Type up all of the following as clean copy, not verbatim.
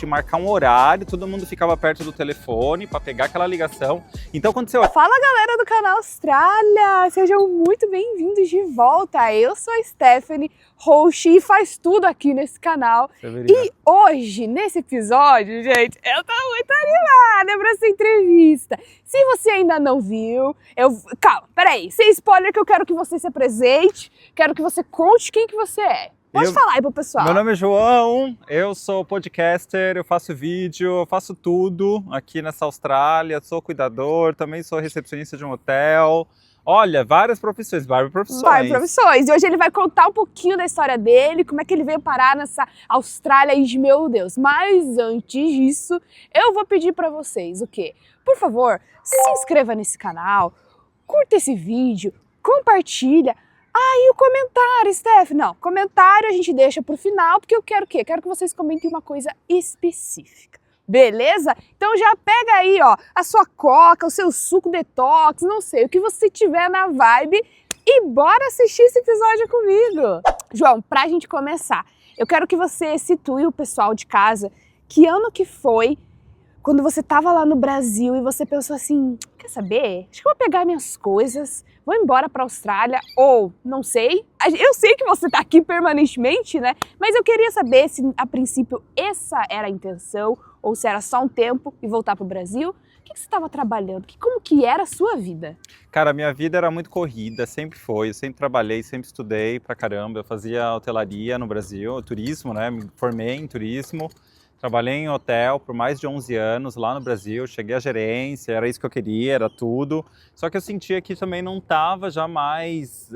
de marcar um horário, todo mundo ficava perto do telefone para pegar aquela ligação. Então quando você... Fala galera do canal Austrália, sejam muito bem-vindos de volta. Eu sou a Stephanie, host e faz tudo aqui nesse canal. E hoje, nesse episódio, gente, eu tô muito animada pra essa entrevista. Se você ainda não viu, calma, peraí, sem spoiler que eu quero que você se apresente, quero que você conte quem que você é. Pode falar aí pro pessoal. Meu nome é João, eu sou podcaster, eu faço vídeo, eu faço tudo aqui nessa Austrália, sou cuidador, também sou recepcionista de um hotel. Olha, várias profissões. Várias profissões. E hoje ele vai contar um pouquinho da história dele, como é que ele veio parar nessa Austrália e meu Deus. Mas antes disso, eu vou pedir pra vocês o quê? Por favor, se inscreva nesse canal, curta esse vídeo, compartilha. E o comentário, Steph? Não, comentário a gente deixa pro final, porque eu quero o quê? Quero que vocês comentem uma coisa específica. Beleza? Então já pega aí, ó, a sua coca, o seu suco detox, não sei, o que você tiver na vibe e bora assistir esse episódio comigo. João, pra gente começar, eu quero que você situe o pessoal de casa que ano que foi quando você tava lá no Brasil e você pensou assim, quer saber? Acho que eu vou pegar minhas coisas, vou embora pra Austrália, ou não sei. Eu sei que você tá aqui permanentemente, né? Mas eu queria saber se a princípio essa era a intenção, ou se era só um tempo e voltar pro Brasil. O que você estava trabalhando? Como que era a sua vida? Cara, minha vida era muito corrida, sempre foi. Eu sempre trabalhei, sempre estudei pra caramba. Eu fazia hotelaria no Brasil, turismo, né? Me formei em turismo. Trabalhei em hotel por mais de 11 anos lá no Brasil, cheguei à gerência, era isso que eu queria, era tudo. Só que eu sentia que também não estava jamais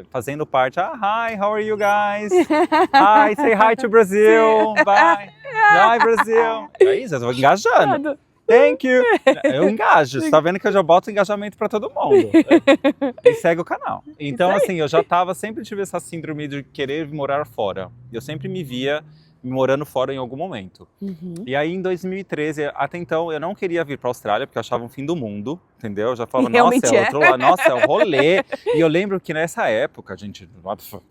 fazendo parte. Hi, how are you guys? Hi, say hi to Brazil, bye. Hi, Brasil. É isso, eu tô engajando. Thank you. Eu engajo, você tá vendo que eu já boto engajamento pra todo mundo. E segue o canal. Então, assim, eu já sempre tive essa síndrome de querer morar fora. Eu sempre me via morando fora em algum momento. E aí em 2013, até então eu não queria vir para a Austrália porque eu achava um fim do mundo, entendeu? Eu já falava, nossa, outro lá, nossa, é um rolê. E eu lembro que nessa época, gente,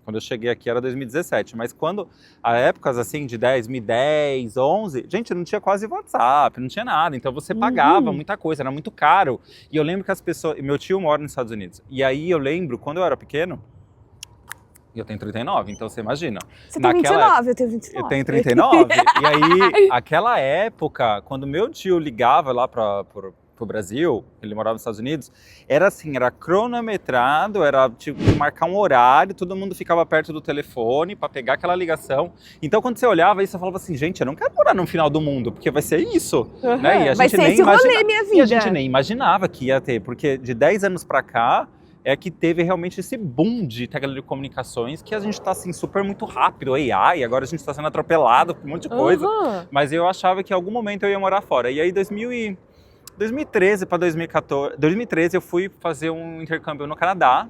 quando eu cheguei aqui era 2017, mas quando, a épocas assim de 2010, 11, gente, não tinha quase WhatsApp, não tinha nada, então você pagava muita coisa, era muito caro. E eu lembro que as pessoas, meu tio mora nos Estados Unidos, e aí eu lembro, quando eu era pequeno, e eu tenho 39, então você imagina. Você tem 29, eu tenho 29. Eu tenho 39. E aí, aquela época, quando meu tio ligava lá pro Brasil, ele morava nos Estados Unidos, era assim, era cronometrado, era tipo marcar um horário, todo mundo ficava perto do telefone para pegar aquela ligação. Então, quando você olhava isso, você falava assim, gente, eu não quero morar no final do mundo, porque vai ser isso. Né? E a vai gente ser nem esse rolê, minha vida. E a gente nem imaginava que ia ter, porque de 10 anos para cá, é que teve realmente esse boom de telecomunicações que a gente está assim super muito rápido, AI, agora a gente está sendo atropelado por um monte de coisa, mas eu achava que em algum momento eu ia morar fora. E aí 2013 para 2014, 2013 eu fui fazer um intercâmbio no Canadá,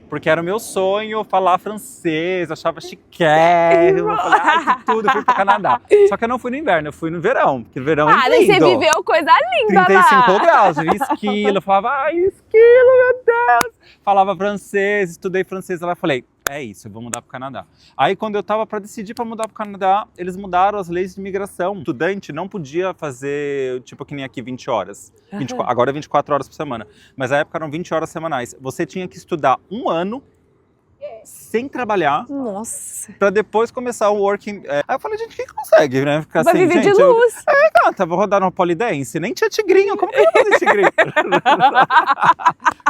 porque era o meu sonho falar francês, eu achava chiquérrimo, eu falei, que tudo, eu fui pro Canadá. Só que eu não fui no inverno, eu fui no verão, porque o verão é lindo. Daí você viveu coisa linda 35 lá. graus, vi esquilo, eu falava, esquilo, meu Deus. Falava francês, estudei francês, lá falei, é isso, eu vou mudar pro Canadá. Aí quando eu tava para decidir para mudar pro Canadá, eles mudaram as leis de imigração. O estudante não podia fazer, tipo que nem aqui, 20 horas. Agora é 24 horas por semana. Mas na época eram 20 horas semanais. Você tinha que estudar um ano sem trabalhar. Nossa. Pra depois começar o working. Aí eu falei, gente, quem consegue, né? Ficar vai assim, viver gente, de luz. Gata, vou rodar no polidense. Nem tinha tigrinho. Como que eu ia fazer tigrinho?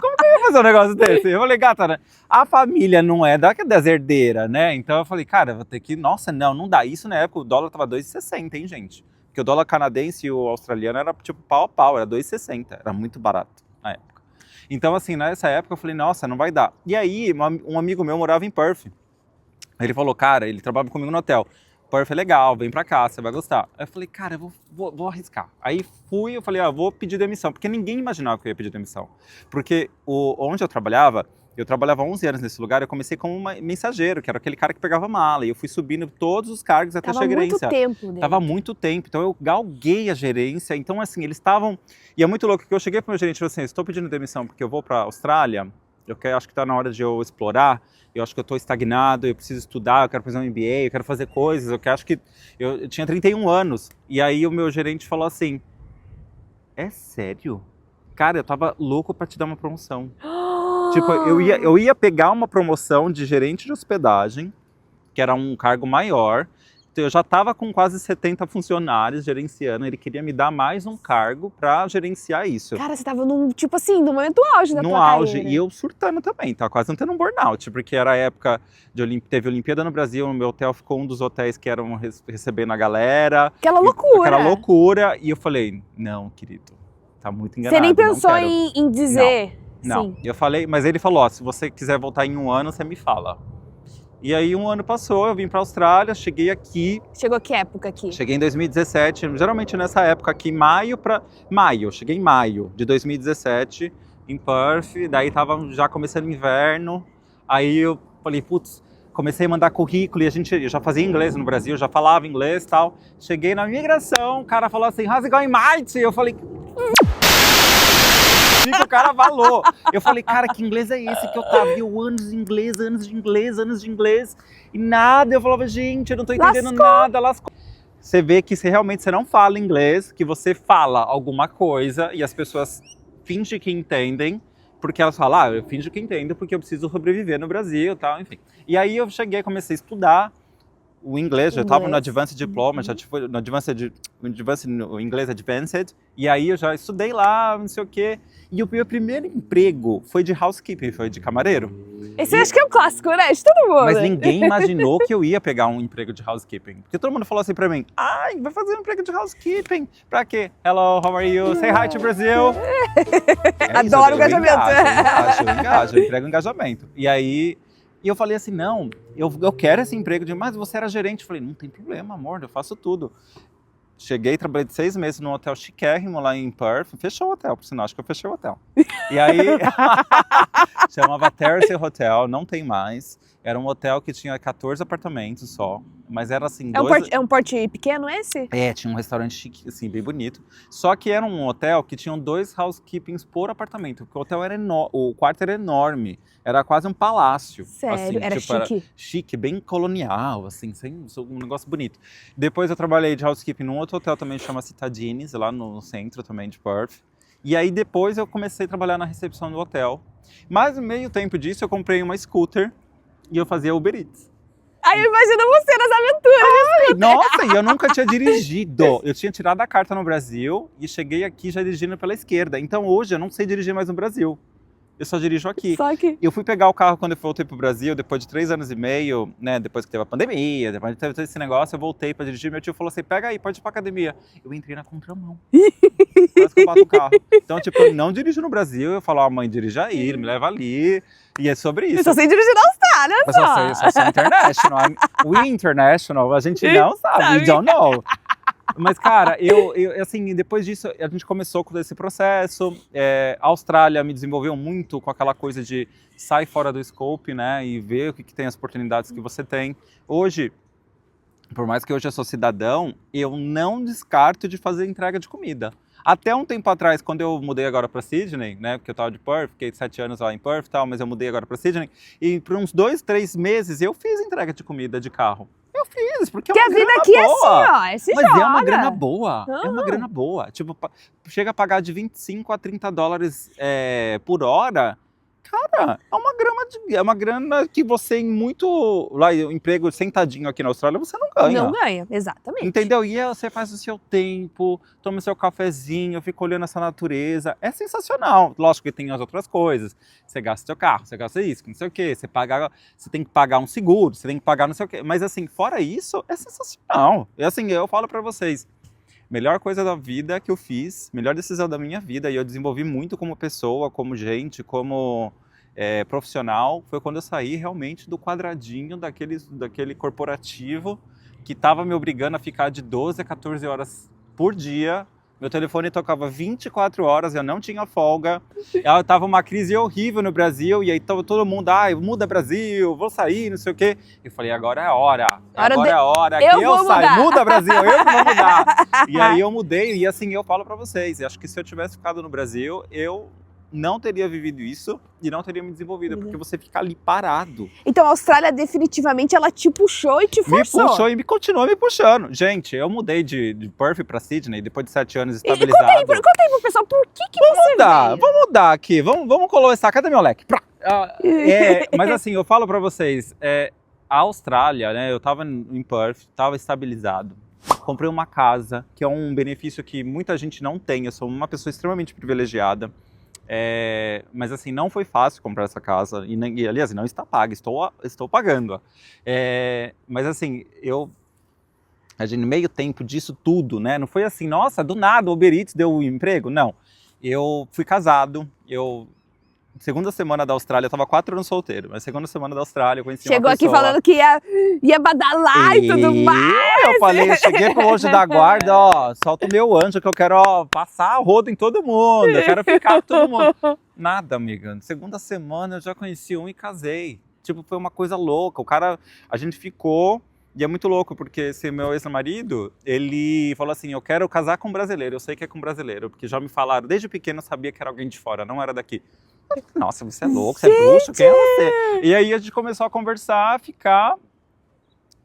Como que eu ia fazer um negócio desse? Eu falei, gata, né? A família não é das herdeiras, né? Então eu falei, cara, eu vou ter que... Nossa, não dá. Isso na época o dólar tava 2,60, hein, gente? Porque o dólar canadense e o australiano era tipo pau a pau, era 2,60. Era muito barato na época. Então, assim, nessa época eu falei, nossa, não vai dar. E aí, um amigo meu morava em Perth. Ele falou, cara, ele trabalhava comigo no hotel. Perth é legal, vem pra cá, você vai gostar. Aí eu falei, cara, eu vou arriscar. Aí fui, eu falei, vou pedir demissão. Porque ninguém imaginava que eu ia pedir demissão. Porque onde eu trabalhava 11 anos nesse lugar, eu comecei como mensageiro, que era aquele cara que pegava mala. E eu fui subindo todos os cargos até a gerência. Tava muito tempo, né? Tava muito tempo. Então eu galguei a gerência. Então, assim, eles estavam... E é muito louco que eu cheguei pro meu gerente e falei assim, estou pedindo demissão porque eu vou pra Austrália. acho que tá na hora de eu explorar, eu acho que eu tô estagnado, eu preciso estudar, eu quero fazer um MBA, eu quero fazer coisas, acho que eu tinha 31 anos. E aí o meu gerente falou assim, é sério? Cara, eu tava louco pra te dar uma promoção. Tipo, eu ia pegar uma promoção de gerente de hospedagem, que era um cargo maior. Então, eu já estava com quase 70 funcionários gerenciando. Ele queria me dar mais um cargo para gerenciar isso. Cara, você tava num, tipo assim, no momento auge da No tua auge. carreira. E eu surtando também, tava quase não tendo um burnout. Porque era a época teve Olimpíada no Brasil, no meu hotel ficou um dos hotéis que eram recebendo a galera. Aquela loucura. Aquela loucura. E eu falei, não, querido, tá muito enganado. Você nem pensou não quero. em dizer... Não, Sim. eu falei, mas ele falou, ó, se você quiser voltar em 1 ano, você me fala. E aí 1 ano passou, eu vim pra Austrália, cheguei aqui. Chegou que época aqui? Cheguei em 2017, geralmente nessa época aqui, maio, cheguei em maio de 2017, em Perth, daí tava já começando o inverno, aí eu falei, putz, comecei a mandar currículo e eu já fazia inglês no Brasil, já falava inglês e tal. Cheguei na imigração, o cara falou assim, how's it going, mate? Eu falei... O cara falou. Eu falei, cara, que inglês é esse que eu tava? Eu anos de inglês, e nada. Eu falava, gente, eu não tô entendendo nada, lascou. Você vê que realmente você não fala inglês, que você fala alguma coisa e as pessoas fingem que entendem, porque elas falam, eu finjo que entendo porque eu preciso sobreviver no Brasil e tal, enfim. E aí eu cheguei, comecei a estudar o inglês, já estava no Advanced Diploma, já tipo, no inglês Advanced, e aí eu já estudei lá, não sei o quê. E o meu primeiro emprego foi de housekeeping, foi de camareiro. Esse acho que é um clássico, né? De todo mundo. Mas ninguém imaginou que eu ia pegar um emprego de housekeeping. Porque todo mundo falou assim pra mim, ai, vai fazer um emprego de housekeeping. Pra quê? Hello, how are you? Say hi to Brazil. Adoro o engajamento. Eu engajo, eu entrego engajamento. E aí... E eu falei assim, não, eu quero esse emprego. Mas você era gerente. Eu falei, não tem problema, amor, eu faço tudo. Cheguei, trabalhei 6 meses num hotel chiquérrimo lá em Perth. Fechou o hotel, por sinal, acho que eu fechei o hotel. E aí, chamava Terrace Hotel, não tem mais. Era um hotel que tinha 14 apartamentos só. Mas era assim... É um porte pequeno esse? É, tinha um restaurante chique, assim, bem bonito. Só que era um hotel que tinham 2 housekeepings por apartamento. Porque o hotel era o quarto era enorme. Era quase um palácio. Sério? Assim, Era tipo, chique? Era chique, bem colonial, assim, um negócio bonito. Depois eu trabalhei de housekeeping num outro hotel também, chama Citadines, lá no centro também de Perth. E aí depois eu comecei a trabalhar na recepção do hotel. Mas no meio tempo disso eu comprei uma scooter e eu fazia Uber Eats. Aí eu imagino você nas aventuras. Nossa, e eu nunca tinha dirigido. Eu tinha tirado a carta no Brasil e cheguei aqui já dirigindo pela esquerda. Então hoje eu não sei dirigir mais no Brasil. Eu só dirijo aqui. Só que... Eu fui pegar o carro quando eu voltei pro Brasil, depois de 3 anos e meio, né? Depois que teve a pandemia, depois que teve todo esse negócio, eu voltei pra dirigir. Meu tio falou assim, pega aí, pode ir pra academia. Eu entrei na contramão. Quase que eu bato o carro. Então, tipo, eu não dirijo no Brasil. Eu falo, mãe, dirija aí, ele me leva ali. E é sobre isso. Eu só sei dirigir na Austrália, Eu só sou international. We international, a gente não sabe, we don't know. Mas, cara, assim, depois disso, a gente começou com esse processo. A Austrália me desenvolveu muito com aquela coisa de sair fora do scope, né? E ver o que tem as oportunidades que você tem. Hoje, por mais que hoje eu sou cidadão, eu não descarto de fazer entrega de comida. Até um tempo atrás, quando eu mudei agora para Sydney, né, porque eu estava de Perth, fiquei 7 anos lá em Perth e tal, mas eu mudei agora para Sydney, e por uns 2, 3 meses eu fiz entrega de comida de carro. Eu fiz, porque é uma grana boa. Porque a vida aqui é assim, ó, mas joga. é uma grana boa, é uma grana boa. Tipo, chega a pagar de 25 a 30 dólares por hora. Cara, é uma grana que você em muito... Lá, emprego sentadinho aqui na Austrália, você não ganha. Não ganha, exatamente. Entendeu? E aí você faz o seu tempo, toma o seu cafezinho, fica olhando essa natureza. É sensacional. Lógico que tem as outras coisas. Você gasta seu carro, você gasta isso, não sei o quê. Você tem que pagar um seguro, você tem que pagar não sei o quê. Mas assim, fora isso, é sensacional. E assim, eu falo pra vocês, melhor coisa da vida que eu fiz, melhor decisão da minha vida, e eu desenvolvi muito como pessoa, como gente, como profissional, foi quando eu saí realmente do quadradinho daquele corporativo que estava me obrigando a ficar de 12 a 14 horas por dia. Meu telefone tocava 24 horas, eu não tinha folga. Tava uma crise horrível no Brasil, e aí tava todo mundo, muda Brasil, vou sair, não sei o quê. Eu falei, agora é a hora. Agora é a hora que eu saio. Muda Brasil, eu que vou mudar. E aí eu mudei, e assim, eu falo pra vocês, acho que se eu tivesse ficado no Brasil, eu não teria vivido isso e não teria me desenvolvido, porque você fica ali parado. Então a Austrália definitivamente ela te puxou e te forçou. Me puxou e me continua me puxando. Gente, eu mudei de Perth para Sydney depois de 7 anos estabilizado. Conta aí pro pessoal, por que você veio? Vamos mudar aqui, vamos começar. Cadê meu leque? Mas assim, eu falo para vocês, a Austrália, né, eu tava em Perth, tava estabilizado. Comprei uma casa, que é um benefício que muita gente não tem. Eu sou uma pessoa extremamente privilegiada. Mas assim, não foi fácil comprar essa casa. E aliás, não está paga, estou pagando. Mas assim, no meio tempo disso tudo, né? Não foi assim, nossa, do nada o Uber Eats deu um emprego. Não. Eu fui casado, segunda semana da Austrália, eu tava 4 anos solteiro, mas segunda semana da Austrália eu conheci uma pessoa. Chegou aqui falando que ia badalar e tudo mais. Eu falei, cheguei pro anjo da guarda, ó, solta o meu anjo que eu quero, ó, passar a rodo em todo mundo, eu quero ficar com todo mundo. Nada, amiga, segunda semana eu já conheci um e casei. Tipo, foi uma coisa louca, a gente ficou, e é muito louco, porque esse meu ex-marido, ele falou assim, eu quero casar com um brasileiro, eu sei que é com um brasileiro, porque já me falaram, desde pequeno eu sabia que era alguém de fora, não era daqui. Nossa, você é louco, você é bruxo, quem é você? E aí a gente começou a conversar,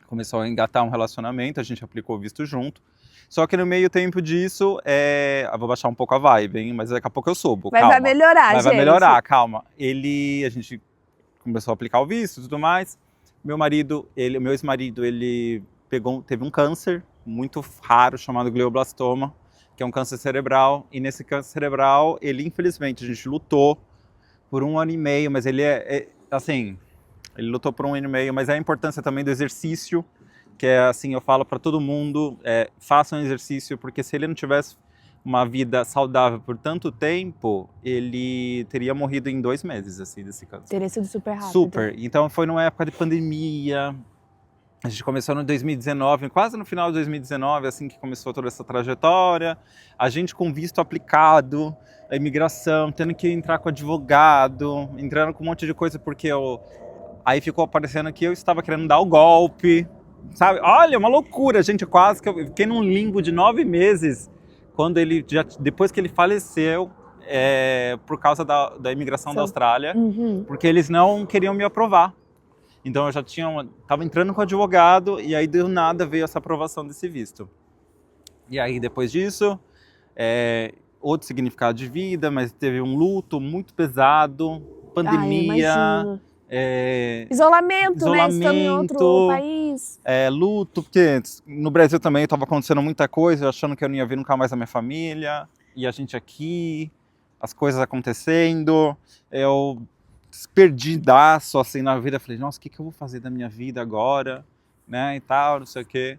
começou a engatar um relacionamento, a gente aplicou o visto junto. Só que no meio tempo disso, eu vou baixar um pouco a vibe, hein? Mas daqui a pouco eu subo, calma. Vai melhorar, gente. Vai melhorar, calma. A gente começou a aplicar o visto e tudo mais. Meu ex-marido, ele teve um câncer muito raro chamado glioblastoma, que é um câncer cerebral. E nesse câncer cerebral, infelizmente, a gente lutou por 1 ano e meio, mas ele ele lutou por 1 ano e meio, mas é a importância também do exercício, que é assim, eu falo para todo mundo, façam exercício, porque se ele não tivesse uma vida saudável por tanto tempo, ele teria morrido em 2 meses, assim, desse câncer. Teria sido super rápido. Super. Então foi numa época de pandemia, a gente começou no 2019, quase no final de 2019, assim que começou toda essa trajetória, a gente com visto aplicado, a imigração, tendo que entrar com advogado, entrando com um monte de coisa, porque aí ficou parecendo que eu estava querendo dar o golpe, sabe? Olha, uma loucura, gente, quase que eu fiquei num limbo de 9 meses, depois que ele faleceu, por causa da imigração da Austrália, porque eles não queriam me aprovar. Então eu já estava entrando com advogado e aí do nada veio essa aprovação desse visto. E aí depois disso, outro significado de vida, mas teve um luto muito pesado, pandemia, isolamento, né? Estando em outro país. Luto, porque no Brasil também estava acontecendo muita coisa, eu achando que eu não ia ver nunca mais a minha família, e a gente aqui, as coisas acontecendo, eu perdidaço assim na vida, falei, nossa, o que eu vou fazer da minha vida agora, né, e tal, não sei o quê.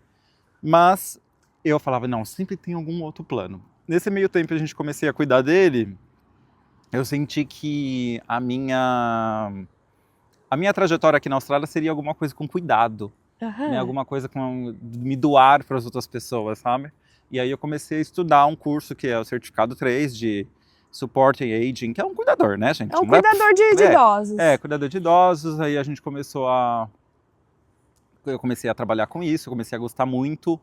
Mas eu falava, não, sempre tem algum outro plano. Nesse meio tempo a gente comecei a cuidar dele, eu senti que a minha trajetória aqui na Austrália seria alguma coisa com cuidado, né, alguma coisa com me doar para as outras pessoas, sabe? E aí eu comecei a estudar um curso que é o Certificado 3 de Supporting Aging, que é um cuidador, né, gente? É um cuidador de idosos. Cuidador de idosos. Aí a gente eu comecei a trabalhar com isso, eu comecei a gostar muito.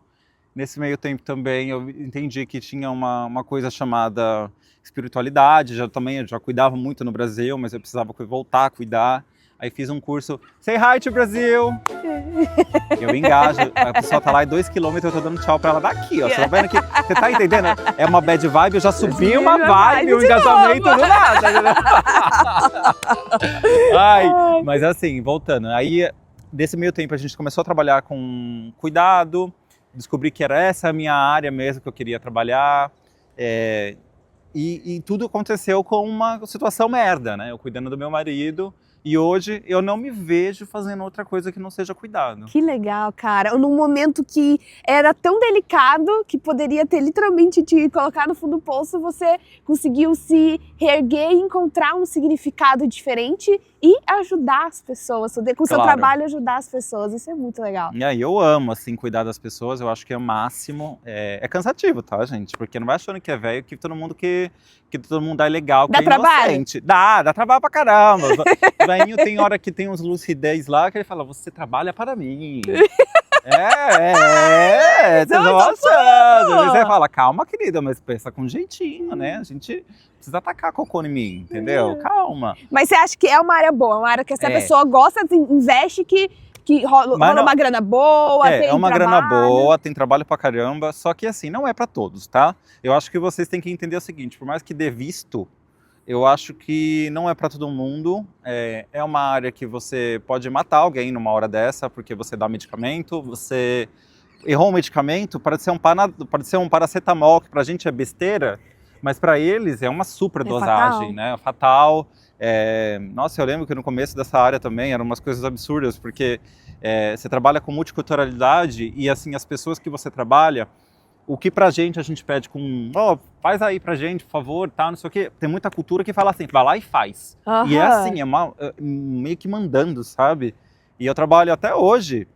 Nesse meio tempo também eu entendi que tinha uma coisa chamada espiritualidade, eu já cuidava muito no Brasil, mas eu precisava voltar a cuidar. Aí fiz um curso, Say Hi to Brasil! Eu engajo, a pessoa tá lá em 2 km, eu tô dando tchau pra ela daqui, ó. Você tá vendo que, você tá entendendo? É uma bad vibe, eu já subi uma vibe, um engajamento do nada. Mas assim, voltando, aí desse meio tempo a gente começou a trabalhar com cuidado, descobri que era essa a minha área mesmo que eu queria trabalhar, e tudo aconteceu com uma situação merda, né? Eu cuidando do meu marido. E hoje eu não me vejo fazendo outra coisa que não seja cuidado. Que legal, cara. Num momento que era tão delicado, que poderia ter literalmente te colocado no fundo do poço, você conseguiu se reerguer e encontrar um significado diferente e ajudar as pessoas, com o seu trabalho ajudar as pessoas. Isso é muito legal. E aí eu amo, assim, cuidar das pessoas, eu acho que é o máximo. É cansativo, tá, gente? Porque não vai achando que é velho, que todo mundo é legal, que dá trabalho? Inocente. Dá trabalho pra caramba. Tem hora que tem uns lucidez lá que ele fala, você trabalha para mim. Vocês vão achando. Aí você fala, calma, querida, mas pensa com jeitinho, né? A gente precisa atacar cocô em mim, entendeu? Calma. Mas você acha que é uma área boa, uma área que essa pessoa gosta, investe, que rola uma grana boa, tem uma trabalho. grana boa, tem trabalho pra caramba, só que assim, não é pra todos, tá? Eu acho que vocês têm que entender o seguinte, por mais que dê visto, eu acho que não é pra todo mundo, é uma área que você pode matar alguém numa hora dessa, porque você dá medicamento, você errou um medicamento, pode ser um paracetamol, que pra gente é besteira, mas pra eles é uma super dosagem, né? Fatal. Nossa, eu lembro que no começo dessa área também eram umas coisas absurdas, porque você trabalha com multiculturalidade e assim, as pessoas que você trabalha, o que pra gente a gente pede faz aí pra gente, por favor, tá, não sei o quê. Tem muita cultura que fala assim, vai lá e faz. E é assim, meio que mandando, sabe? E eu trabalho até hoje,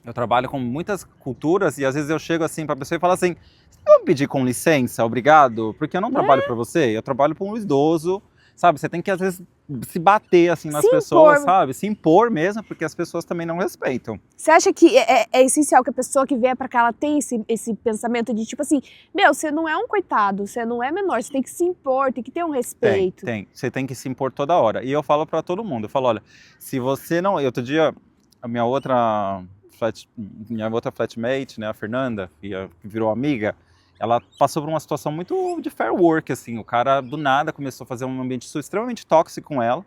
eu trabalho com muitas culturas e às vezes eu chego assim pra pessoa e falo assim, você vai me pedir com licença, obrigado? Porque eu não trabalho pra você, eu trabalho pra um idoso. Sabe, você tem que às vezes se bater assim nas pessoas, sabe? Se impor mesmo, porque as pessoas também não respeitam. Você acha que é essencial que a pessoa que vier pra cá, ela tenha esse pensamento de tipo assim, você não é um coitado, você não é menor, você tem que se impor, tem que ter um respeito. Tem. Você tem que se impor toda hora. E eu falo pra todo mundo, eu falo, olha, se você não... Outro dia, a minha outra flatmate, né, a Fernanda, que virou amiga, ela passou por uma situação muito de fair work, assim, o cara do nada começou a fazer um ambiente extremamente tóxico com ela,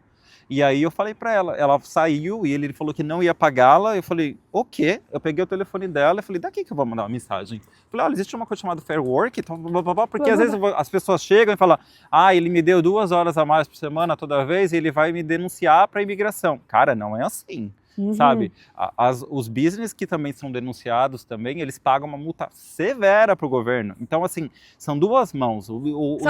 e aí eu falei pra ela saiu e ele falou que não ia pagá-la, eu falei, o quê? Eu peguei o telefone dela e falei, daqui que eu vou mandar uma mensagem. Eu falei, olha, existe uma coisa chamada fair work, então, porque às vezes as pessoas chegam e falam, ele me deu 2 horas a mais por semana toda vez e ele vai me denunciar pra imigração. Cara, não é assim. Sabe, os business que também são denunciados também, eles pagam uma multa severa para o governo. Então, assim, são duas mãos. São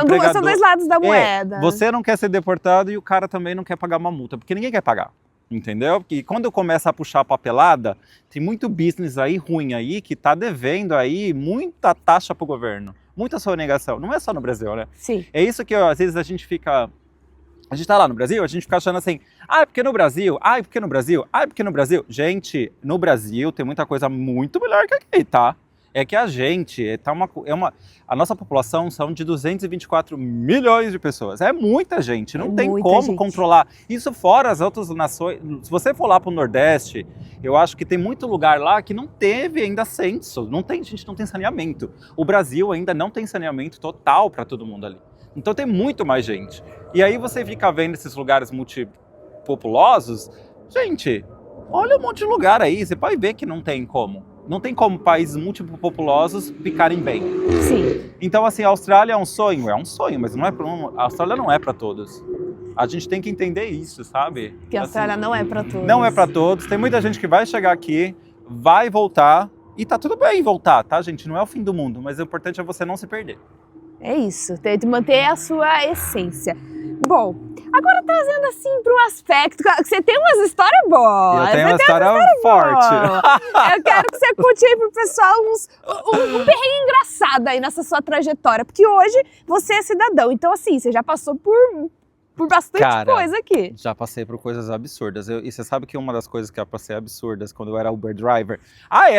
dois lados da moeda. Você não quer ser deportado e o cara também não quer pagar uma multa, porque ninguém quer pagar. Entendeu? Porque quando eu começo a puxar a papelada, tem muito business aí ruim aí que tá devendo aí muita taxa pro governo, muita sonegação. Não é só no Brasil, né? Sim. É isso que às vezes a gente tá lá no Brasil, a gente fica achando assim, porque no Brasil, porque no Brasil, porque no Brasil. Gente, no Brasil tem muita coisa muito melhor que aqui, tá? É que a gente, a nossa população são de 224 milhões de pessoas. É muita gente, não tem como controlar. Isso fora as outras nações. Se você for lá pro Nordeste, eu acho que tem muito lugar lá que não teve ainda censo. Gente não tem saneamento. O Brasil ainda não tem saneamento total para todo mundo ali. Então tem muito mais gente. E aí você fica vendo esses lugares multipopulosos. Gente, olha um monte de lugar aí, você pode ver que não tem como. Não tem como países multipopulosos ficarem bem. Sim. Então, assim, a Austrália é um sonho, mas não é a Austrália não é para todos. A gente tem que entender isso, sabe? Que a Austrália não é para todos. Não é para todos. Tem muita gente que vai chegar aqui, vai voltar, e tá tudo bem voltar, tá, gente? Não é o fim do mundo, mas o importante é você não se perder. É isso, tem que manter a sua essência. Bom, agora trazendo assim para um aspecto, você tem umas histórias boas. Eu tenho uma história forte. Eu quero que você conte aí pro pessoal um perrengue engraçado aí nessa sua trajetória, porque hoje você é cidadão, então assim, você já passou por bastante coisa aqui. Já passei por coisas absurdas. E você sabe que uma das coisas que eu passei absurdas quando eu era Uber driver...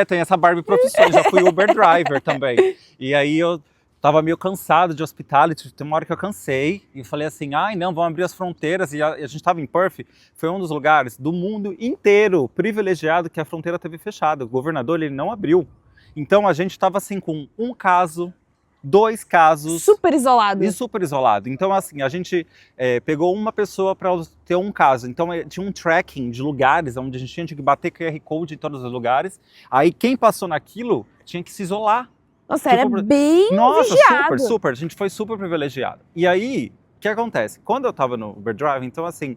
tem essa Barbie profissão, já fui Uber driver também. E aí eu tava meio cansado de hospitality, tem uma hora que eu cansei e falei assim, não, vamos abrir as fronteiras, e a gente tava em Perth, foi um dos lugares do mundo inteiro privilegiado que a fronteira teve fechada, o governador ele não abriu, então a gente tava assim com 1 caso, 2 casos... Super isolado. E super isolado, então assim, a gente pegou uma pessoa para ter 1 caso, então tinha um tracking de lugares, onde a gente tinha que bater QR Code em todos os lugares, aí quem passou naquilo tinha que se isolar. Nossa, era bem vigiado. Super, a gente foi super privilegiado. E aí, o que acontece? Quando eu tava no Uber Drive, então assim,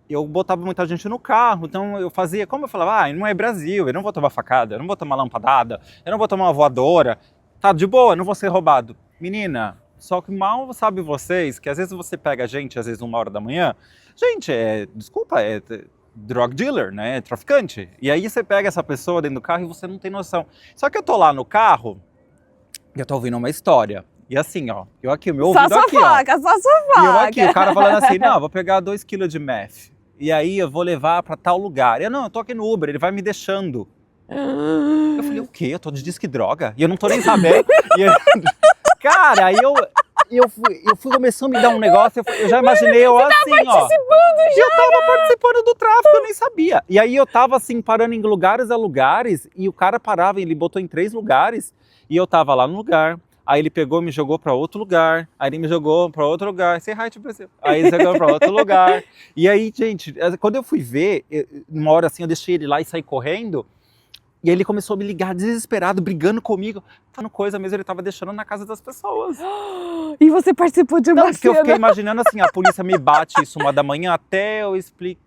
eu botava muita gente no carro, então eu fazia, como eu falava, não é Brasil, eu não vou tomar facada, eu não vou tomar lampadada, eu não vou tomar uma voadora, tá de boa, não vou ser roubado. Menina, só que mal sabe vocês, que às vezes você pega a gente, às vezes 1h da manhã, gente, desculpa, drug dealer, né, traficante. E aí você pega essa pessoa dentro do carro e você não tem noção. Só que eu tô lá no carro e eu tô ouvindo uma história. E assim, eu aqui, o meu ouvido aqui, Só fofoca. E eu aqui, o cara falando assim, não, eu vou pegar 2 kg de meth. E aí eu vou levar pra tal lugar. Eu tô aqui no Uber, ele vai me deixando. Eu falei, o quê? Eu tô de disque droga? E eu não tô nem sabendo. Cara, aí eu fui começando a me dar um negócio, eu já imaginei eu assim, ó. Participando Eu tava participando do tráfico, eu nem sabia. E aí eu tava assim, parando em lugares a lugares, e o cara parava, ele botou em 3 lugares, e eu tava lá no lugar. Aí ele pegou e me jogou pra outro lugar, aí ele me jogou pra outro lugar, say hi to Brasil. Aí ele jogou pra outro lugar. E aí, gente, quando eu fui ver, uma hora assim, eu deixei ele lá e saí correndo, e aí ele começou a me ligar desesperado, brigando comigo, falando coisa mesmo, ele tava deixando na casa das pessoas. E você participou de uma Não, porque eu cena. fiquei imaginando assim, a polícia me bate isso 1 da manhã até eu explicar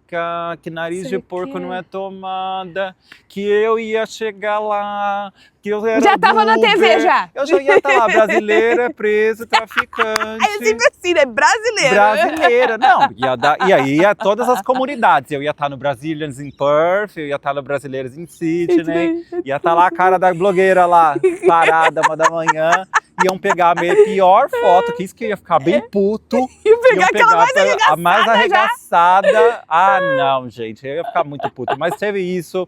que nariz Sei de porco que não é tomada, que eu ia chegar lá, que eu era Já tava na Uber, TV já. Eu já ia estar lá, brasileiro é preso, Aí é traficante. sempre assim, né? Brasileiro. Brasileira, não, e aí ia todas as comunidades, eu ia estar no Brazilians in Perth, eu ia estar no Brasileiros in Sydney, ia estar lá a cara da blogueira lá, parada 1 da manhã, iam pegar a minha pior foto, que isso que eu ia ficar bem puto, E pegar iam aquela mais arregaçada a mais já. arregaçada. Ah, não, gente, eu ia ficar muito puto, mas teve isso.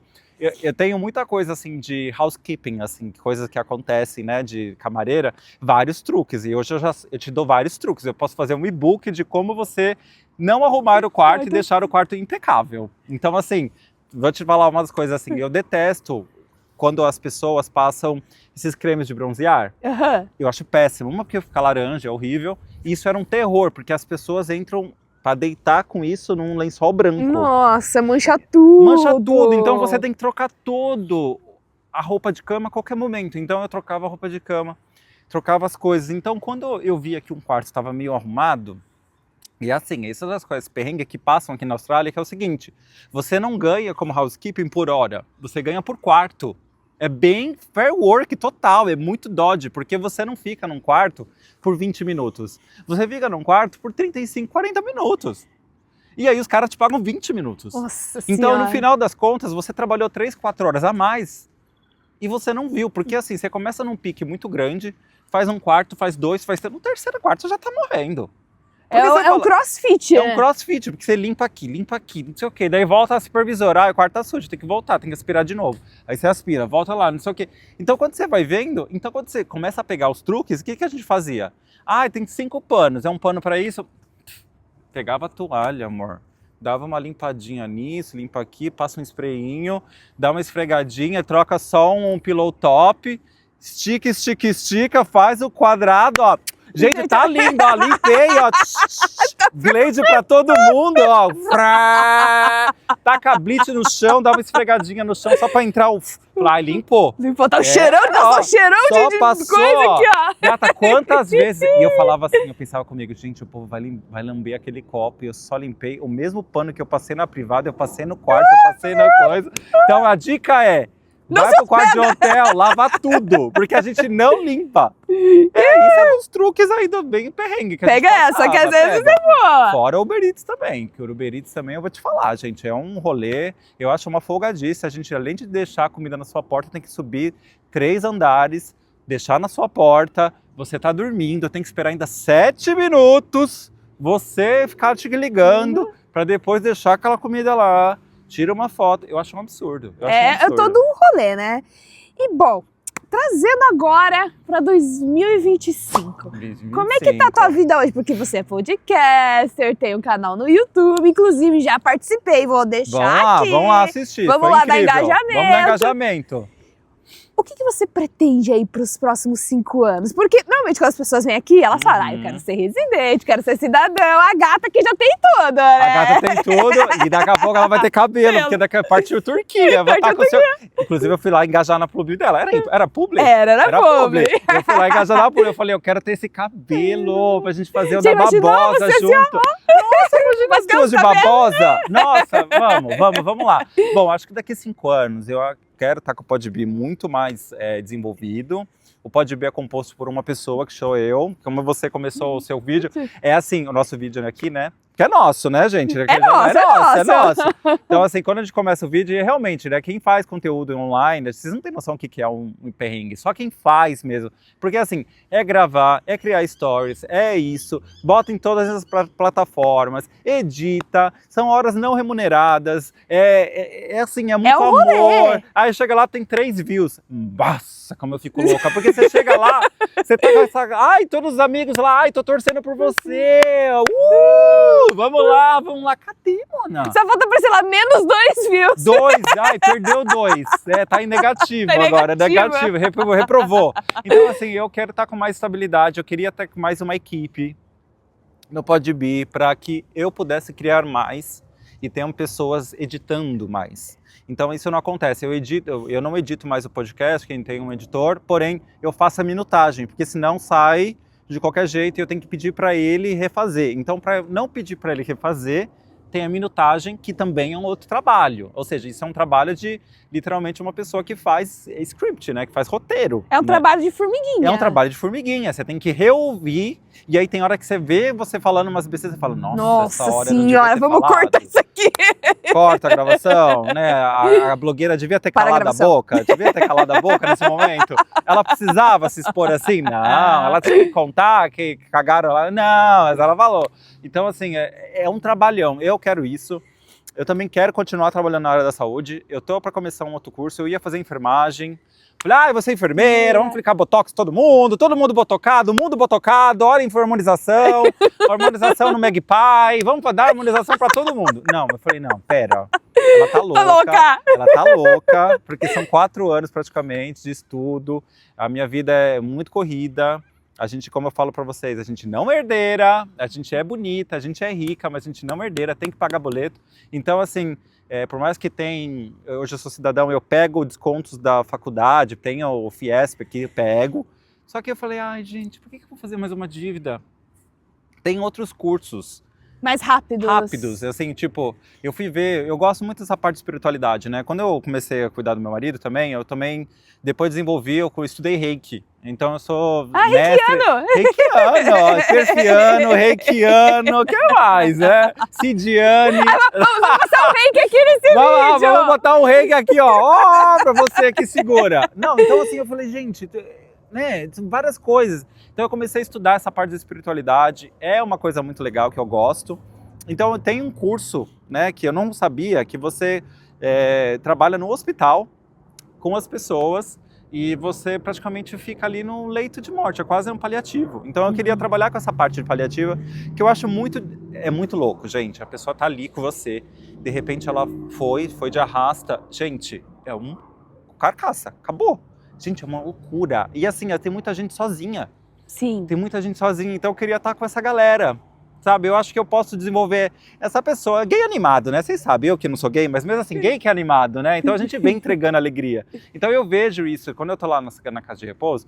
Eu tenho muita coisa assim de housekeeping, assim, coisas que acontecem, né, de camareira, vários truques. E hoje eu te dou vários truques. Eu posso fazer um e-book de como você não arrumar o quarto e deixar o quarto impecável. Então, assim, vou te falar umas coisas assim. Eu detesto quando as pessoas passam esses cremes de bronzear. Aham. Eu acho péssimo. Uma porque fica laranja, é horrível. E isso era um terror, porque as pessoas entram pra deitar com isso num lençol branco. Nossa, mancha tudo. Mancha tudo, então você tem que trocar todo a roupa de cama a qualquer momento. Então eu trocava a roupa de cama, trocava as coisas. Então quando eu via que um quarto estava meio arrumado, e assim, essas são as coisas perrengue que passam aqui na Austrália, que é o seguinte, você não ganha como housekeeping por hora, você ganha por quarto. É bem fair work total, é muito dodge, porque você não fica num quarto por 20 minutos. Você fica num quarto por 35, 40 minutos. E aí os caras te pagam 20 minutos. Nossa Então, senhora. no final das contas, você trabalhou 3, 4 horas a mais e você não viu. Porque assim, você começa num pique muito grande, faz um quarto, faz 2, no terceiro quarto você já tá morrendo. Porque você É um fala, crossfit, é né? um crossfit, porque você limpa aqui, não sei o quê. Daí volta a supervisor, o quarto tá sujo, tem que voltar, tem que aspirar de novo. Aí você aspira, volta lá, não sei o quê. Então quando você vai vendo, quando você começa a pegar os truques, o que a gente fazia? Ah, tem 5 panos, é um pano pra isso. Pegava a toalha, amor. Dava uma limpadinha nisso, limpa aqui, passa um sprayinho, dá uma esfregadinha, troca só um pillow top, estica, estica, estica, faz o quadrado, ó. Gente, tá lindo, ó, limpei, ó. Glade pra todo mundo, ó. Taca bleach no chão, dá uma esfregadinha no chão só pra entrar o... Lá, limpou. Limpou, tá o cheirão, ó, o cheirão só de passou, coisa aqui, ó. Gata, quantas vezes? E eu falava assim, eu pensava comigo, gente, o povo vai lamber aquele copo. E eu só limpei o mesmo pano que eu passei na privada, eu passei no quarto, eu passei na coisa. Então a dica é, vai pro quarto de hotel, lava tudo, porque a gente não limpa. Isso é uns truques aí do bem perrengue. Que a gente Pega essa, que às vezes pega. é boa. Fora o Uber Eats também, que o Uber Eats também eu vou te falar, gente, é um rolê, eu acho uma folgadice, a gente além de deixar a comida na sua porta, tem que subir 3 andares, deixar na sua porta, você tá dormindo, tem que esperar ainda 7 minutos, você ficar te ligando, pra depois deixar aquela comida lá, tira uma foto, eu acho um absurdo. É todo um rolê, né? E bom, trazendo agora para 2025. Como é que tá a tua vida hoje? Porque você é podcaster, tem um canal no YouTube, inclusive já participei, vou deixar aqui. Vamos lá assistir. Vamos foi lá dar incrível. engajamento. Vamos dar engajamento. O que você pretende aí para os próximos 5 anos? Porque normalmente quando as pessoas vêm aqui, elas falam, eu quero ser residente, quero ser cidadão. A gata que já tem tudo, né? A gata tem tudo e daqui a pouco ela vai ter cabelo, porque daqui a partiu Turquia. Vai estar com o seu... Inclusive eu fui lá engajar na publi dela. Era publi? Era publi. Eu fui lá engajar na publi. Eu falei, eu quero ter esse cabelo pra gente fazer o Você da babosa você junto. Nossa, imagina as duas de babosa. Nossa, vamos lá. Bom, acho que daqui a 5 anos eu quero estar com o Podbe muito mais desenvolvido. O Podbe é composto por uma pessoa, que sou eu. Como você começou o seu vídeo. É assim, o nosso vídeo aqui, né? Que é nosso, né, gente? É nosso, é nosso. Então, assim, quando a gente começa o vídeo, realmente, né, quem faz conteúdo online, vocês não têm noção o que é um perrengue, só quem faz mesmo. Porque, assim, é gravar, é criar stories, é isso, bota em todas as plataformas, edita, são horas não remuneradas, assim, é muito um amor. Aí chega lá, tem 3 views. Nossa, como eu fico louca, porque você chega lá, você tá com essa... Ai, todos os amigos lá, ai, tô torcendo por você, vamos lá, cadê, Mona? Só falta pra, sei lá, menos 2 views. 2, ai, perdeu 2, tá em negativo Tá agora, negativo. reprovou. Então, assim, eu quero estar com mais estabilidade, eu queria ter mais uma equipe no Podbe para que eu pudesse criar mais e tenham pessoas editando mais. Então isso não acontece, eu não edito mais o podcast, quem tem um editor, porém eu faço a minutagem, porque senão sai de qualquer jeito e eu tenho que pedir para ele refazer. Então, para não pedir para ele refazer, tem a minutagem, que também é um outro trabalho. Ou seja, isso é um trabalho de, literalmente, uma pessoa que faz script, né? Que faz roteiro. É um né? trabalho de formiguinha. É um trabalho de formiguinha. Você tem que reouvir, e aí tem hora que você vê você falando umas besteiras e fala, nossa, essa hora senhora, vamos cortar isso aqui. Corta a gravação, né? A blogueira devia ter calado a boca. Devia ter calado a boca nesse momento. Ela precisava se expor assim? Não. Ela tinha que contar que cagaram lá? Não, mas ela falou. Então, assim, é um trabalhão. Eu quero isso. Eu também quero continuar trabalhando na área da saúde. Eu tô para começar um outro curso. Eu ia fazer enfermagem. Falei, você é enfermeira, vamos aplicar botox todo mundo botocado, mundo botocado, hora em hormonização, hormonização no Magpie, vamos dar hormonização para todo mundo. Não, eu falei, não, pera, ela tá louca, ela tá louca, porque são 4 anos praticamente de estudo, a minha vida é muito corrida, a gente, como eu falo para vocês, a gente não é herdeira, a gente é bonita, a gente é rica, mas a gente não é herdeira, tem que pagar boleto, então assim... por mais que hoje eu sou cidadão, eu pego descontos da faculdade, tenho o Fiesp aqui, eu pego. Só que eu falei, ai gente, por que eu vou fazer mais uma dívida? Tem outros cursos. Mais rápidos. Rápidos, assim, tipo, eu fui ver, eu gosto muito dessa parte de espiritualidade, né? Quando eu comecei a cuidar do meu marido também, eu também, depois desenvolvi, eu estudei Reiki. Então eu sou mestre... Reikiano, perfiano, reikiano, o que mais, né? Sidiane. Vamos passar um reiki aqui nesse vídeo. Vamos botar um reiki aqui, ó, pra você que segura. Não, então assim, eu falei, gente, né, várias coisas. Então eu comecei a estudar essa parte da espiritualidade, é uma coisa muito legal que eu gosto. Então eu tenho um curso, né, que eu não sabia, que você trabalha no hospital com as pessoas e você praticamente fica ali no leito de morte, é quase um paliativo. Então eu queria trabalhar com essa parte de paliativa, que eu acho muito louco, gente. A pessoa tá ali com você, de repente ela foi de arrasta. Gente, é um carcaça, acabou. Gente, é uma loucura. E assim, tem muita gente sozinha. Sim. Tem muita gente sozinha, então eu queria estar com essa galera. Sabe, eu acho que eu posso desenvolver essa pessoa, gay animado, né? Vocês sabem, eu que não sou gay, mas mesmo assim, gay que é animado, né? Então a gente vem entregando alegria. Então eu vejo isso, quando eu tô lá na casa de repouso,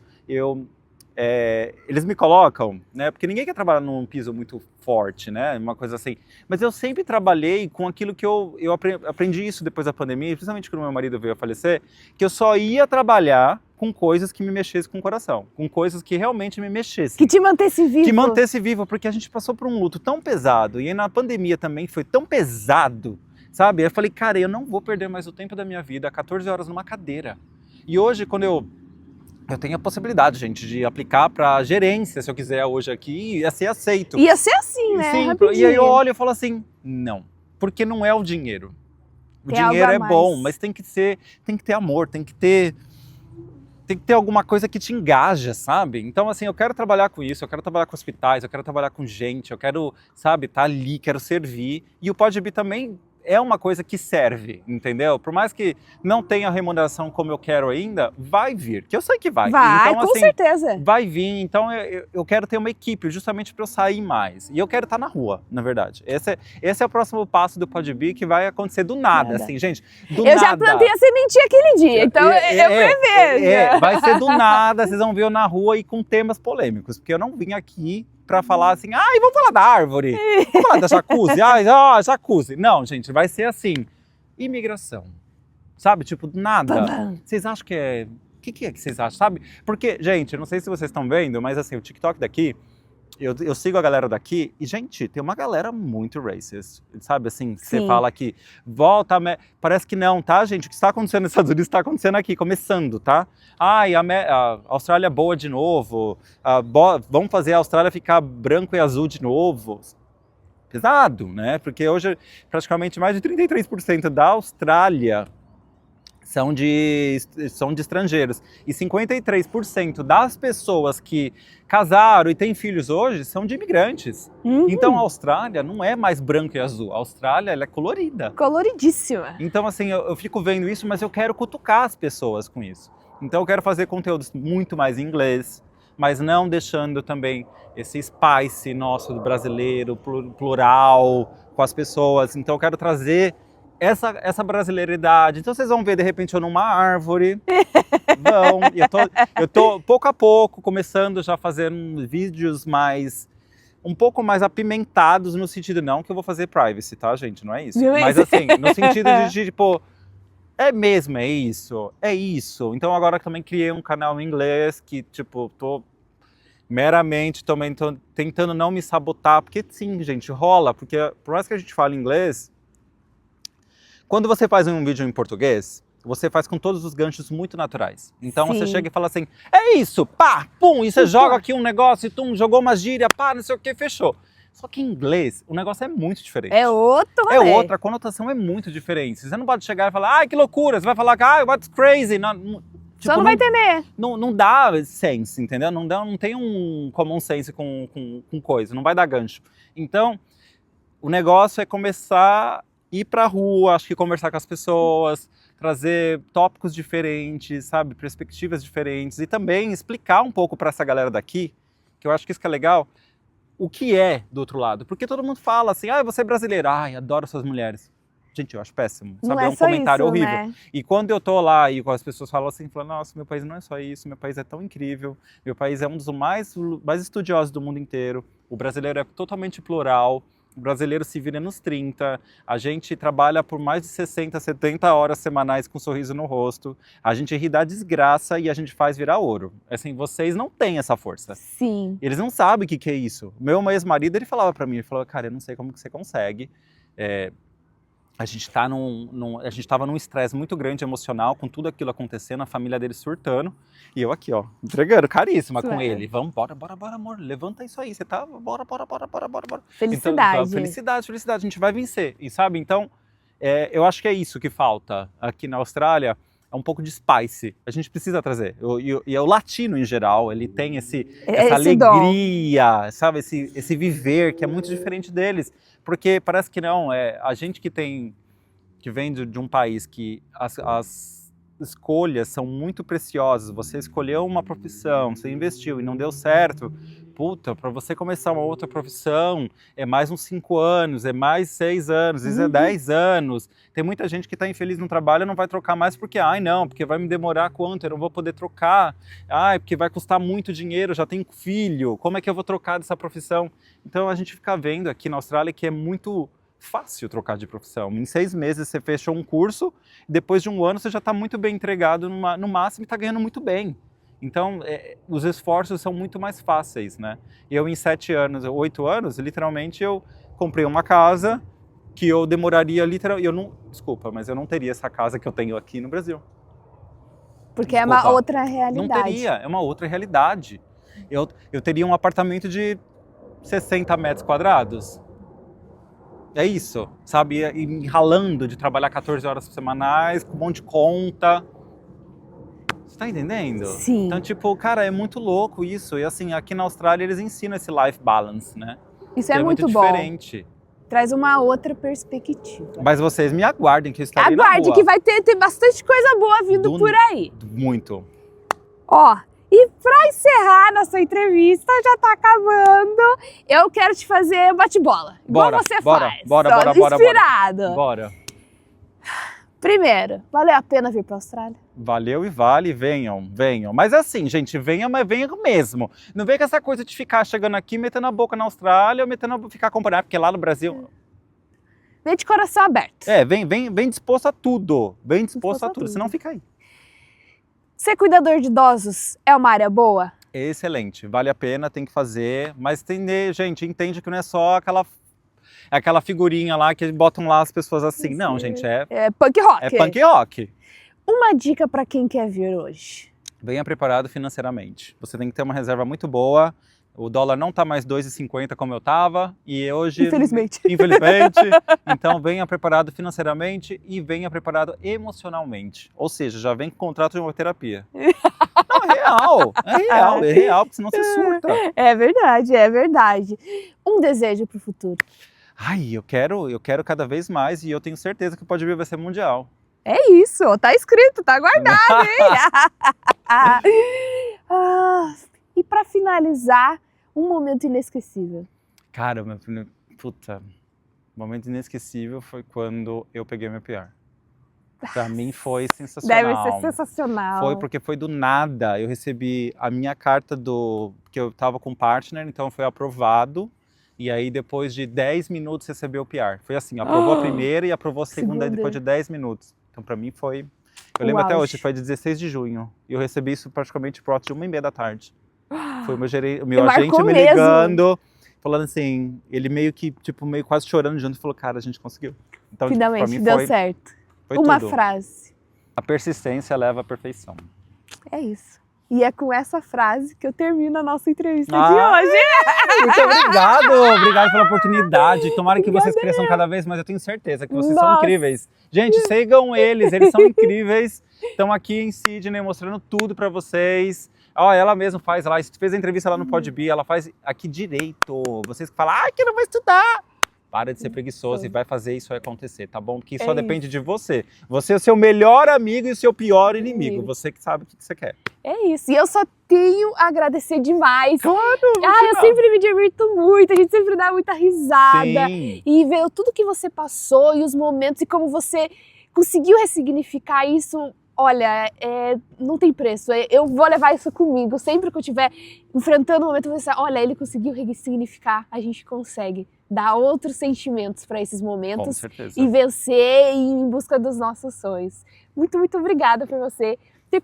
eles me colocam, né? Porque ninguém quer trabalhar num piso muito forte, né? Uma coisa assim. Mas eu sempre trabalhei com aquilo que eu aprendi isso depois da pandemia, principalmente quando meu marido veio a falecer, que eu só ia trabalhar com coisas que me mexessem com o coração, com coisas que realmente me mexessem. Que te mantesse vivo. Que mantesse vivo, porque a gente passou por um luto tão pesado, e aí na pandemia também foi tão pesado, sabe? Eu falei, cara, eu não vou perder mais o tempo da minha vida, 14 horas numa cadeira. E hoje, quando eu tenho a possibilidade, gente, de aplicar para gerência, se eu quiser hoje aqui, ia ser aceito. Ia ser assim, né? Sim, rapidinho. E aí eu olho e falo assim, não, porque não é o dinheiro. O dinheiro é bom, mas tem que ter amor, tem que ter alguma coisa que te engaja, sabe? Então, assim, eu quero trabalhar com isso, eu quero trabalhar com hospitais, eu quero trabalhar com gente, eu quero, sabe, estar ali, quero servir. E o Podbe também é uma coisa que serve, entendeu? Por mais que não tenha remuneração como eu quero ainda, vai vir, que eu sei que vai. Vai, então, com assim, certeza. Vai vir, então eu quero ter uma equipe justamente para eu sair mais. E eu quero estar na rua, na verdade. Esse é o próximo passo do Podbe, que vai acontecer do nada, assim, gente, do nada. Eu já plantei a sementinha aquele dia, então eu prevejo. Vai ser do nada, vocês vão ver eu na rua e com temas polêmicos, porque eu não vim aqui pra falar assim, vamos falar da árvore, vamos falar da jacuzzi, jacuzzi. Não, gente, vai ser assim, imigração, sabe, tipo, do nada. Vocês acham que o que é que vocês acham, sabe? Porque, gente, eu não sei se vocês estão vendo, mas assim, o TikTok daqui, eu sigo a galera daqui e, gente, tem uma galera muito racist, sabe? Assim, você Sim. fala que volta, parece que não, tá, gente? O que está acontecendo nos Estados Unidos está acontecendo aqui, começando, tá? Ai, a Austrália é boa de novo, vamos fazer a Austrália ficar branco e azul de novo. Pesado, né? Porque hoje praticamente mais de 33% da Austrália são de estrangeiros. E 53% das pessoas que casaram e têm filhos hoje são de imigrantes. Então a Austrália não é mais branco e azul. A Austrália, ela é colorida. Coloridíssima. Então, assim, eu fico vendo isso, mas eu quero cutucar as pessoas com isso. Então eu quero fazer conteúdos muito mais em inglês, mas não deixando também esse spice nosso do brasileiro, plural, com as pessoas. Então eu quero trazer essa brasileiridade. Então vocês vão ver, de repente, eu numa árvore. Eu tô pouco a pouco começando já a fazer vídeos um pouco mais apimentados, no sentido, não que eu vou fazer privacy, tá, gente? Não é isso. Mas assim, no sentido de tipo, é isso. Então agora eu também criei um canal em inglês que, tipo, tô meramente também tô tentando não me sabotar, porque sim, gente, rola, porque por mais que a gente fale inglês, quando você faz um vídeo em português, você faz com todos os ganchos muito naturais. Então Sim. você chega e fala assim, é isso, pá, pum, e você joga aqui um negócio, e tum, jogou uma gíria, pá, não sei o que, fechou. Só que em inglês, o negócio é muito diferente. É outro rolê. A conotação é muito diferente. Você não pode chegar e falar, ai, que loucura, você vai falar, ai, what's crazy, Só não vai entender. Não dá sense, entendeu? Não tem um common sense com coisa, não vai dar gancho. Então, o negócio é começar ir pra rua, acho que conversar com as pessoas, trazer tópicos diferentes, sabe, perspectivas diferentes e também explicar um pouco para essa galera daqui, que eu acho que isso que é legal, o que é do outro lado. Porque todo mundo fala assim, você é brasileiro, ai, adoro suas mulheres. Gente, eu acho péssimo, sabe, Não é um comentário isso, horrível. né? E quando eu tô lá e as pessoas falam assim, nossa, meu país não é só isso, meu país é tão incrível, meu país é um dos mais estudiosos do mundo inteiro, o brasileiro é totalmente plural, o brasileiro se vira nos 30, a gente trabalha por mais de 60, 70 horas semanais com um sorriso no rosto, a gente ri da desgraça e a gente faz virar ouro. Assim, vocês não têm essa força. Sim. Eles não sabem o que é isso. Meu ex-marido, ele falava pra mim, ele falou, cara, eu não sei como que você consegue. A gente tava num estresse muito grande emocional, com tudo aquilo acontecendo, a família dele surtando, e eu aqui, ó, entregando, caríssima com ele. Vamos, bora, amor, levanta isso aí, você tá, bora. Felicidade. Então, felicidade, a gente vai vencer, e sabe, então, eu acho que é isso que falta aqui na Austrália, é um pouco de spice, a gente precisa trazer, e o latino em geral, ele tem essa alegria, dom. Sabe, esse viver que é muito diferente deles, porque parece que não, a gente que vem de um país que as escolhas são muito preciosas, você escolheu uma profissão, você investiu e não deu certo, puta, para você começar uma outra profissão, é mais uns 5 anos, é mais 6 anos, às vezes é 10 anos. Tem muita gente que está infeliz no trabalho e não vai trocar mais porque, porque vai me demorar quanto, eu não vou poder trocar, porque vai custar muito dinheiro, já tenho filho, como é que eu vou trocar dessa profissão? Então a gente fica vendo aqui na Austrália que é muito fácil trocar de profissão. Em 6 meses você fechou um curso, depois de 1 ano você já está muito bem entregado no máximo e está ganhando muito bem. Então, os esforços são muito mais fáceis, né? Eu, em 7 anos, 8 anos, literalmente, eu comprei uma casa que eu demoraria, desculpa, mas eu não teria essa casa que eu tenho aqui no Brasil. Porque desculpa, é uma outra realidade. Não teria, é uma outra realidade. Eu teria um apartamento de 60 metros quadrados. É isso, sabe? E ralando de trabalhar 14 horas semanais, com um monte de conta. Tá entendendo? Sim. Então, tipo, cara, é muito louco isso. E assim, aqui na Austrália eles ensinam esse life balance, né? Isso é muito bom. Diferente. Traz uma outra perspectiva. Mas vocês me aguardem que eu estarei na rua. Aguarde que vai ter bastante coisa boa vindo por aí. Muito. Ó, e pra encerrar nossa entrevista, já tá acabando, eu quero te fazer bate-bola. Igual você faz. Bora. Inspirado. Bora. Primeiro, valeu a pena vir pra Austrália? Valeu e vale, venham. Mas assim, gente, mas venham mesmo. Não vem com essa coisa de ficar chegando aqui, metendo a boca na Austrália, ficar acompanhando, porque lá no Brasil... Vem de coração aberto. Vem disposto a tudo. Vem disposto a tudo, senão fica aí. Ser cuidador de idosos é uma área boa? Excelente, vale a pena, tem que fazer, mas gente, entende que não é só aquela figurinha lá que botam lá as pessoas assim. Não, gente, É punk rock. é punk rock. Uma dica para quem quer vir hoje. Venha preparado financeiramente. Você tem que ter uma reserva muito boa. O dólar não está mais 2,50 como eu estava e hoje... Infelizmente. Infelizmente. Então venha preparado financeiramente e venha preparado emocionalmente. Ou seja, já vem com contrato de uma terapia. Não, é real, porque senão você surta. É verdade, é verdade. Um desejo para o futuro. Ai, eu quero cada vez mais e eu tenho certeza que o Pode Vir vai ser mundial. É isso, ó, tá escrito, tá guardado, hein? E para finalizar, um momento inesquecível. Cara, momento inesquecível foi quando eu peguei meu PR. Pra mim foi sensacional. Deve ser sensacional. Foi porque foi do nada. Eu recebi a minha carta que eu tava com partner, então foi aprovado. E aí depois de 10 minutos recebeu o PR. Foi assim, aprovou a primeira e aprovou a segunda depois de 10 minutos. Então pra mim foi... Eu lembro até hoje, foi de 16 de junho. E eu recebi isso praticamente por volta de 1h30 da tarde. Foi o meu agente me ligando, falando assim, ele meio que, meio quase chorando junto, falou, cara, a gente conseguiu. Então, finalmente, pra mim deu certo. Foi uma tudo. Frase. A persistência leva à perfeição. É isso. E é com essa frase que eu termino a nossa entrevista de hoje. Muito obrigado pela oportunidade. Tomara que vocês cresçam cada vez mais. Eu tenho certeza que vocês são incríveis. Gente, sigam eles são incríveis. Estão aqui em Sydney mostrando tudo pra vocês. Ó, ela mesma faz lá, fez a entrevista lá no Podbi, ela faz aqui direito. Vocês que falam, que não vai estudar. Para de ser preguiçoso e vai fazer isso acontecer, tá bom? Porque só depende de você. Você é o seu melhor amigo e o seu pior inimigo. Você que sabe o que você quer. É isso. E eu só tenho a agradecer demais. Claro! Eu sempre me divirto muito, a gente sempre dá muita risada. Sim. E ver tudo que você passou e os momentos e como você conseguiu ressignificar isso. Olha, não tem preço, eu vou levar isso comigo, sempre que eu estiver enfrentando um momento, eu vou pensar, olha, ele conseguiu ressignificar, a gente consegue dar outros sentimentos para esses momentos e vencer e ir em busca dos nossos sonhos. Muito, muito obrigada por você ter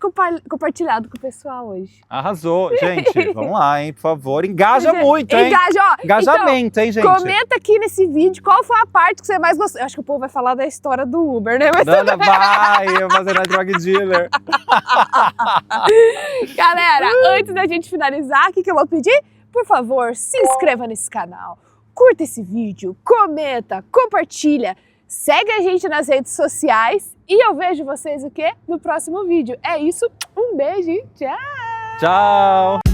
compartilhado com o pessoal hoje. Arrasou. Gente, vamos lá, hein, por favor. Engaja muito, hein? Engajamento, então, hein, gente? Comenta aqui nesse vídeo qual foi a parte que você mais gostou. Eu acho que o povo vai falar da história do Uber, né? Vai, eu fazendo a drug dealer. Galera, antes da gente finalizar, o que eu vou pedir? Por favor, se inscreva nesse canal, curta esse vídeo, comenta, compartilha. Segue a gente nas redes sociais e eu vejo vocês no próximo vídeo. É isso, um beijo e tchau! Tchau!